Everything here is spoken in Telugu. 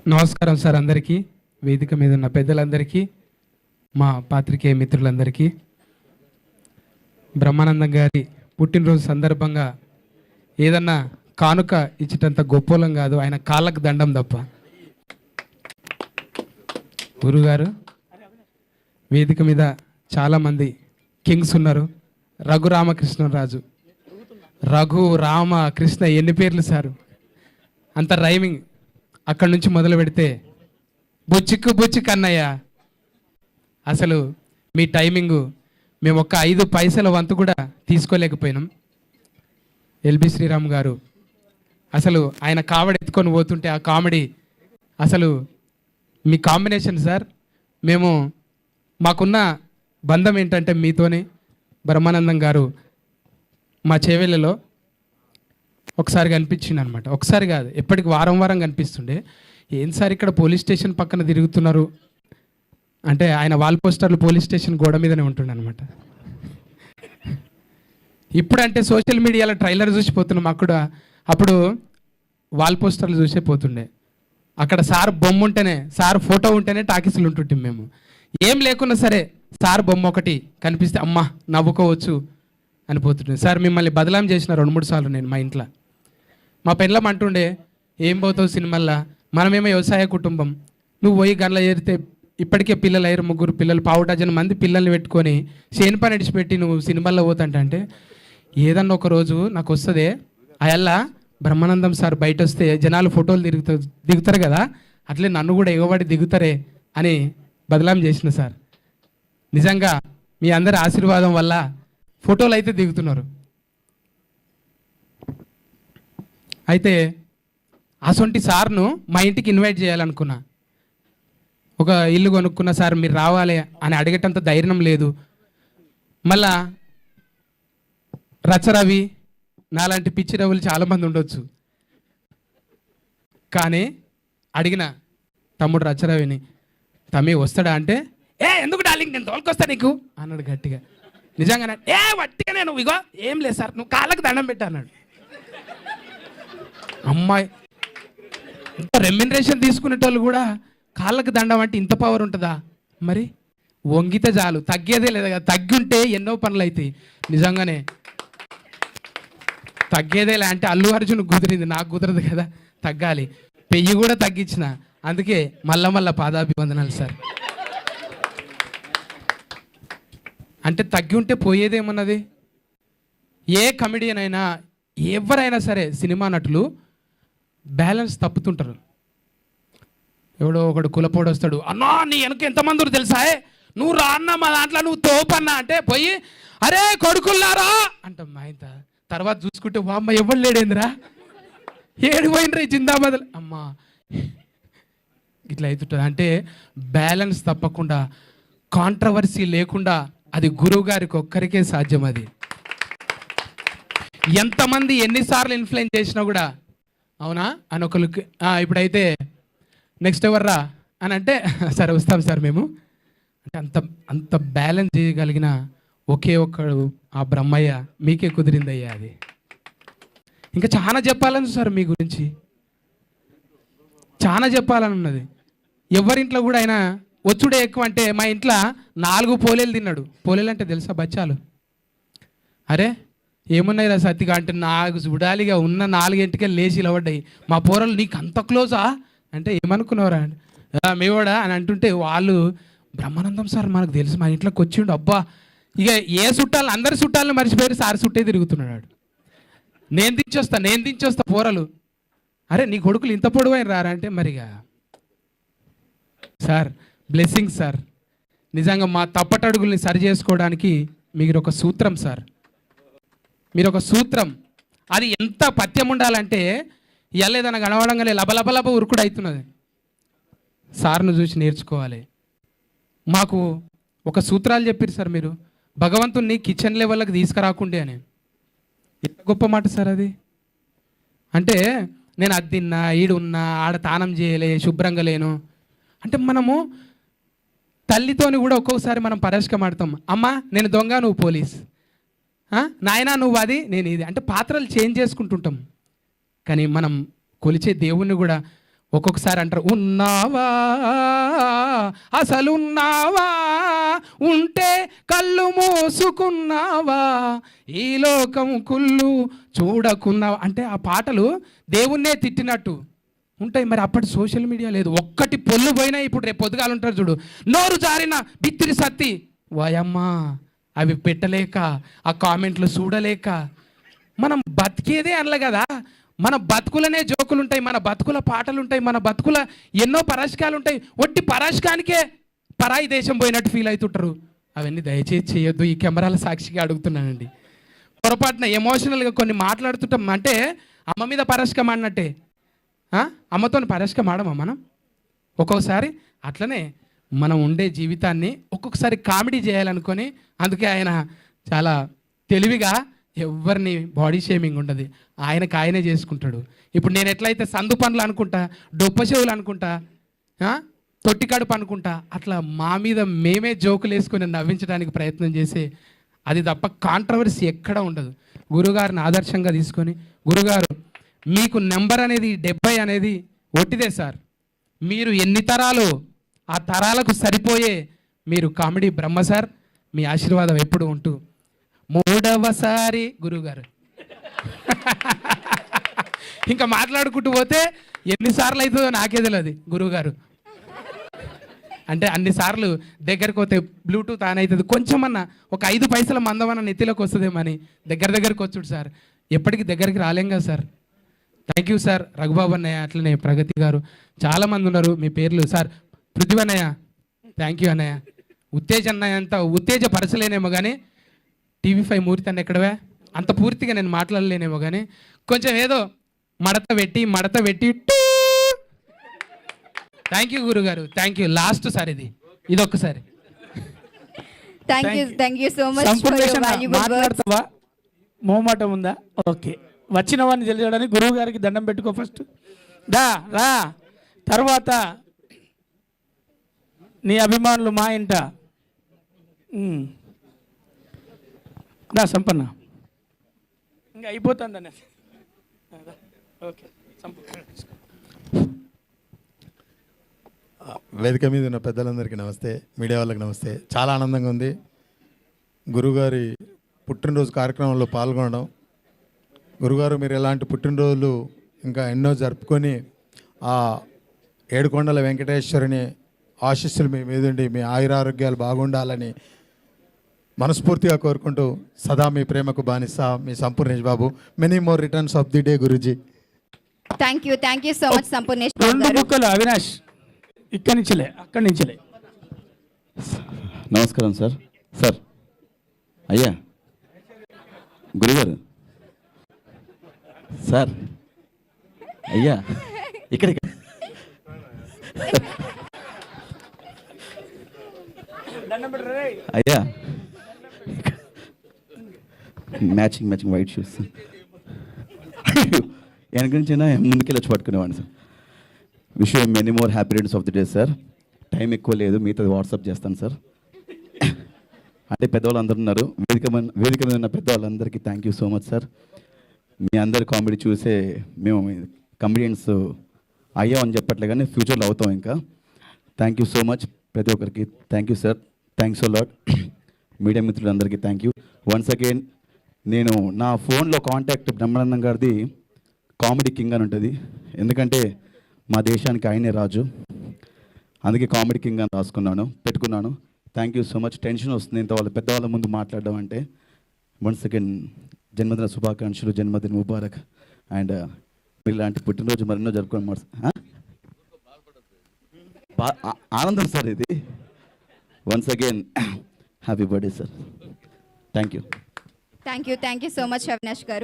నమస్కారం సార్ అందరికీ, వేదిక మీద ఉన్న పెద్దలందరికీ, మా పాత్రికేయ మిత్రులందరికీ. బ్రహ్మానందం గారి పుట్టినరోజు సందర్భంగా ఏదన్నా కానుక ఇచ్చేటంత గొప్పోలం కాదు, ఆయన కాళ్ళకు దండం తప్ప. గురుగారు, వేదిక మీద చాలామంది కింగ్స్ ఉన్నారు. రఘురామకృష్ణరాజు, రఘు రామ కృష్ణ, ఎన్ని పేర్లు సారు, అంత రైమింగ్. అక్కడి నుంచి మొదలు పెడితే బుచ్చిక్కు బుచ్చిక్ అన్నయ్య, అసలు మీ టైమింగు మేము ఒక్క 5 పైసల వంతు కూడా తీసుకోలేకపోయినాం. ఎల్బి శ్రీరామ్ గారు అసలు ఆయన కామెడీ ఎత్తుకొని పోతుంటే ఆ కామెడీ, అసలు మీ కాంబినేషన్ సార్. మేము మాకున్న బంధం ఏంటంటే మీతోనే. బ్రహ్మానందం గారు మా చేవెళ్ళలో ఒకసారి కనిపించింది అనమాట. ఒకసారి కాదు, ఎప్పటికి వారం వారం కనిపిస్తుండే. ఏం సార్ ఇక్కడ పోలీస్ స్టేషన్ పక్కన తిరుగుతున్నారు అంటే, ఆయన వాల్ పోస్టర్లు పోలీస్ స్టేషన్ గోడ మీదనే ఉంటుండే అనమాట. ఇప్పుడంటే సోషల్ మీడియాలో ట్రైలర్ చూసిపోతున్నాం, అప్పుడు వాల్ పోస్టర్లు చూసే పోతుండే. అక్కడ సార్ బొమ్మ ఉంటేనే, సార్ ఫోటో ఉంటేనే టాకీసులు ఉంటుంటాం మేము. ఏం లేకున్నా సరే సార్ బొమ్మ ఒకటి కనిపిస్తే అమ్మ నవ్వుకోవచ్చు అనిపోతుండే. సార్ మిమ్మల్ని బదలాం చేసిన 2-3 సార్లు నేను మా ఇంట్లో. మా పెళ్ళం అంటుండే, ఏం పోతావు సినిమాల్లో, మనమేమో వ్యవసాయ కుటుంబం, నువ్వు పోయి గంటల చేరితే ఇప్పటికే పిల్లలు అయ్యారు, 3 పిల్లలు, 1/4 డజన్ మంది పిల్లల్ని పెట్టుకొని చేను పని నడిచిపెట్టి నువ్వు సినిమాల్లో పోతాంటే, ఏదన్నా ఒక రోజు నాకు వస్తుంది అయల్లా బ్రహ్మానందం సార్ బయట వస్తే జనాలు ఫోటోలు దిగుతారు కదా, అట్లే నన్ను కూడా ఎగబడి దిగుతారే అని బదలాం చేసిన సార్. నిజంగా మీ అందరి ఆశీర్వాదం వల్ల ఫోటోలు అయితే దిగుతున్నారు. అయితే అసొంటి సార్ను మా ఇంటికి ఇన్వైట్ చేయాలనుకున్నా. ఒక ఇల్లు కొనుక్కున్న సార్ మీరు రావాలి అని అడిగేటంత ధైర్యం లేదు. మళ్ళా రచరవి నాలాంటి పిచ్చి రవులు చాలామంది ఉండొచ్చు, కానీ అడిగిన తమ్ముడు రచరవిని, తమ్మి వస్తాడా అంటే, ఎందుకు డార్లింగ్ నేను తోలుకొస్తా నీకు అన్నాడు గట్టిగా. నిజంగానే వట్టిగా నేను ఇగో ఏం లేదు సార్, నువ్వు కాళ్ళకి దండం పెట్టా అన్నాడు. అమ్మాయి ఇంత రెమ్యునరేషన్ తీసుకునేటోళ్ళు కూడా కాళ్ళకి దండం అంటే ఇంత పవర్ ఉంటుందా? మరి వంగితే చాలు, తగ్గేదే లేదా కదా. తగ్గి ఉంటే ఎన్నో పనులు అవుతాయి. నిజంగానే తగ్గేదేలే అంటే అల్లు అర్జున్ కుదిరింది, నాకు కుదరదు కదా, తగ్గాలి. పెయ్యి కూడా తగ్గించిన, అందుకే మళ్ళా పాదాభివందనాలు సార్. అంటే తగ్గి ఉంటే పోయేదేమన్నది. ఏ కమెడియన్ అయినా ఎవరైనా సరే, సినిమా నటులు బ్యాలెన్స్ తప్పుతుంటారు. ఎవడో ఒకడు కులపోడు వస్తాడు, అన్నా నీ వెనక ఎంతమంది తెలుసా, నువ్వు రా అన్న మా దాంట్లో నువ్వు తోపన్నా అంటే పోయి అరే కొడుకుల్లారా అంటాం. మా ఇంత తర్వాత చూసుకుంటే వామ్మ ఎవరు లేడేందిరా, ఏడు పోయినరా జిందాబాద్ అమ్మా, ఇట్లా అవుతుంటుంది. అంటే బ్యాలెన్స్ తప్పకుండా, కాంట్రవర్సీ లేకుండా అది గురువు గారికి ఒక్కరికే సాధ్యం. అది ఎంతమంది ఎన్నిసార్లు ఇన్ఫ్లుయెన్స్ చేసినా కూడా అవునా అని ఒకరికి, ఇప్పుడైతే నెక్స్ట్ ఎవర్రా అని అంటే సరే వస్తాం సార్ మేము అంటే, అంత బ్యాలెన్స్ చేయగలిగిన ఒకే ఒక్కడు ఆ బ్రహ్మయ్య. మీకే కుదిరిందయ్యా అది. ఇంకా చాలా చెప్పాలని సార్ మీ గురించి, చాలా చెప్పాలని ఉన్నది. ఎవరింట్లో కూడా ఆయన వచ్చుడే ఎక్కువ. అంటే మా ఇంట్లో 4 పోలేలు తిన్నాడు. పోలేలు అంటే తెలుసా బచ్చాలు? అరే ఏమున్నాయి రా సత్తిగా అంటే, నాకు చూడాలిగా ఉన్న 4 లేచి ఇలవడ్డాయి. మా పోరలు నీకు అంత క్లోజా అంటే, ఏమనుకున్నావురా మేవాడా అని అంటుంటే, వాళ్ళు బ్రహ్మానందం సార్ మనకు తెలుసు, మా ఇంట్లోకి వచ్చిండు. అబ్బా ఇక ఏ చుట్టాలు, అందరి చుట్టాలను మర్చిపోయారు, సార్ చుట్టే తిరుగుతున్నాడు. నేను దించొస్తా పోరలు. అరే నీ కొడుకులు ఇంత పొడవైన రారా అంటే, మరిగా సార్ బ్లెస్సింగ్ సార్. నిజంగా మా తప్పటడుగుల్ని సరి చేసుకోవడానికి మీరు ఒక సూత్రం సార్, మీరు ఒక సూత్రం. అది ఎంత పథ్యం ఉండాలంటే, ఎల్లేదన్న గడవడంగానే లబలబలబ ఉరుకుడు అవుతున్నది. సార్ను చూసి నేర్చుకోవాలి. మాకు ఒక సూత్రాలు చెప్పారు సార్ మీరు, భగవంతుణ్ణి కిచెన్ లెవెల్కి తీసుకురాకుండే అని. ఎంత గొప్ప మాట సార్ అది. అంటే నేను అది తిన్నా, ఈడున్నా, ఆడ తానం చేయలే, శుభ్రంగా లేను అంటే, మనము తల్లితోని కూడా ఒక్కొక్కసారి మనం పరస్కం ఆడతాం. అమ్మ నేను దొంగ, నువ్వు పోలీస్, నాయనా నువ్వు అది, నేను ఇది అంటే పాత్రలు చేంజ్ చేసుకుంటుంటాం. కానీ మనం కొలిచే దేవుణ్ణి కూడా ఒక్కొక్కసారి అంటారు, ఉన్నావా అసలున్నావా, ఉంటే కళ్ళు మూసుకున్నావా, ఈ లోకం కుళ్ళు చూడకున్నావా. అంటే ఆ పాటలు దేవుణ్ణే తిట్టినట్టు ఉంటాయి. మరి అప్పటి సోషల్ మీడియా లేదు, ఒక్కటి పొల్లు పోయినా ఇప్పుడు రేపు పొద్దుగాలు ఉంటారు చూడు, నోరు జారిన బిత్తిరి సత్తి వాయమ్మా అవి పెట్టలేక ఆ కామెంట్లు చూడలేక మనం బతికేదే అనలే కదా. మన బతుకులనే జోకులు ఉంటాయి, మన బతుకుల పాటలు ఉంటాయి, మన బతుకుల ఎన్నో పరాశకాలు ఉంటాయి. ఒట్టి పరాశకానికే పరాయి దేశం పోయినట్టు ఫీల్ అవుతుంటారు. అవన్నీ దయచేసి చేయొద్దు. ఈ కెమెరాల సాక్షిగా అడుగుతున్నానండి. పొరపాటున ఎమోషనల్గా కొన్ని మాట్లాడుతుంటాం అంటే అమ్మ మీద పరాశకం ఆడినట్టే. అమ్మతో పరాశకం ఆడమా మనం? ఒక్కొక్కసారి అట్లనే మనం ఉండే జీవితాన్ని ఒక్కొక్కసారి కామెడీ చేయాలనుకొని, అందుకే ఆయన చాలా తెలివిగా ఎవరిని బాడీ షేమింగ్ ఉండదు, ఆయనకు ఆయనే చేసుకుంటాడు. ఇప్పుడు నేను ఎట్లయితే సందు పనులు అనుకుంటా, డొప్ప చెవులు అనుకుంటా, తొట్టి కడుపు అనుకుంటా, అట్లా మా మీద మేమే జోకులు వేసుకొని నవ్వించడానికి ప్రయత్నం చేసే, అది తప్ప కాంట్రవర్సీ ఎక్కడ ఉండదు. గురుగారిని ఆదర్శంగా తీసుకొని, గురుగారు మీకు నెంబర్ అనేది 70 అనేది ఒట్టిదే సార్. మీరు ఎన్ని తరాలు, ఆ తరాలకు సరిపోయే మీరు కామెడీ బ్రహ్మ సార్. మీ ఆశీర్వాదం ఎప్పుడు ఉంటూ 3వసారి గురువుగారు ఇంకా మాట్లాడుకుంటూ పోతే ఎన్నిసార్లు అవుతుందో నాకే తెలియదు. గురువుగారు అంటే అన్నిసార్లు దగ్గరకు పోతే బ్లూటూత్ ఆన్ అవుతుంది, కొంచెమన్నా ఒక 5 పైసల మందమన్న నెత్తిలోకి వస్తుందేమని దగ్గరికి వచ్చుడు సార్. ఎప్పటికీ దగ్గరికి రాలేం కదా sir. Thank you sir. Raghubabu అన్నయ్య, అట్లనే ప్రగతి గారు, చాలామంది ఉన్నారు. మీ పేర్లు సార్. పృథ్వీ అన్నయ్య, థ్యాంక్ యూ అన్నయ్య. ఉత్తేజ అన్నయ్య అంతా ఉత్తేజపరచలేనేమో కానీ TV5 మూర్తి అన్న ఎక్కడవే అంత పూర్తిగా నేను మాట్లాడలేనేమో కానీ కొంచెం ఏదో మడత పెట్టి థ్యాంక్ యూ గురుగారు, థ్యాంక్ యూ. లాస్ట్ సార్ ఇది ఒక్కసారి. Thank you so much. మాట్లాడతావా? మోమాట ఉందా? ఓకే, వచ్చిన వాడిని తెలియడానికి గురువు గారికి దండం పెట్టుకో ఫస్ట్. రా తర్వాత నీ అభిమానులు మా ఇంట. దా సంపన్న, ఇంకా అయిపోతుంది అన్న. ఓకే, వేదిక మీద ఉన్న పెద్దలందరికీ నమస్తే, మీడియా వాళ్ళకి నమస్తే. చాలా ఆనందంగా ఉంది గురుగారి పుట్టినరోజు కార్యక్రమంలో పాల్గొనడం. గురుగారు మీరు ఎలాంటి పుట్టినరోజులు ఇంకా ఎన్నో జరుపుకొని ఆ ఏడుకొండల వెంకటేశ్వరుని ఆశీస్సులు మీ మీదుండి మీ ఆయురారోగ్యాలు బాగుండాలని మనస్ఫూర్తిగా కోరుకుంటూ సదా మీ ప్రేమకు బానిస మీ Sampoornesh Babu. Many more returns of the day Guruji. Thank you so much Sampoornesh Babu 2 గారు. బుక్కలు అవినాష్, అక్కడి నుంచిలే. నమస్కారం సార్. సార్ అయ్యా గురుగారు సార్, అయ్యా ఇక్కడ అయ్యా మ్యాచింగ్ వైట్ షూస్ వెనక నుంచి ముందుకెళ్ళి వచ్చి పట్టుకునేవాడిని sir. Wish you many more happy returns of the day sir. Time ఎక్కువ లేదు, మీతో వాట్సాప్ చేస్తాను సార్. అంటే పెద్దవాళ్ళు అందరూ ఉన్నారు, వేదిక మీద ఉన్న పెద్దవాళ్ళందరికీ thank you so much sir. మీ అందరి కామెడీ చూసే మేము కమెడియన్స్ అయ్యామని చెప్పట్లే కానీ ఫ్యూచర్లో అవుతాం ఇంకా. థ్యాంక్ యూ సో మచ్ ప్రతి ఒక్కరికి. Thank you sir, thanks so lot. Media మిత్రులందరికీ థ్యాంక్ యూ వన్స్ అగైన్. నేను నా ఫోన్లో కాంటాక్ట్ బ్రహ్మానందం గారిది కామెడీ కింగ్ అని ఉంటుంది, ఎందుకంటే మా దేశానికి ఆయనే రాజు, అందుకే కామెడీ కింగ్ అని పెట్టుకున్నాను. Thank you so much. Tension వస్తుంది ఇంత వాళ్ళ పెద్దవాళ్ళ ముందు మాట్లాడడం అంటే. వన్స్ అగైన్ జన్మదిన శుభాకాంక్షలు, జన్మదిన ముబారక్. అండ్ మీరు ఇలాంటి పుట్టినరోజు మరెన్నో జరుపుకోండి. ఆనందం సార్ ఇది. Once again happy birthday sir. Thank you so much Avinash గారు.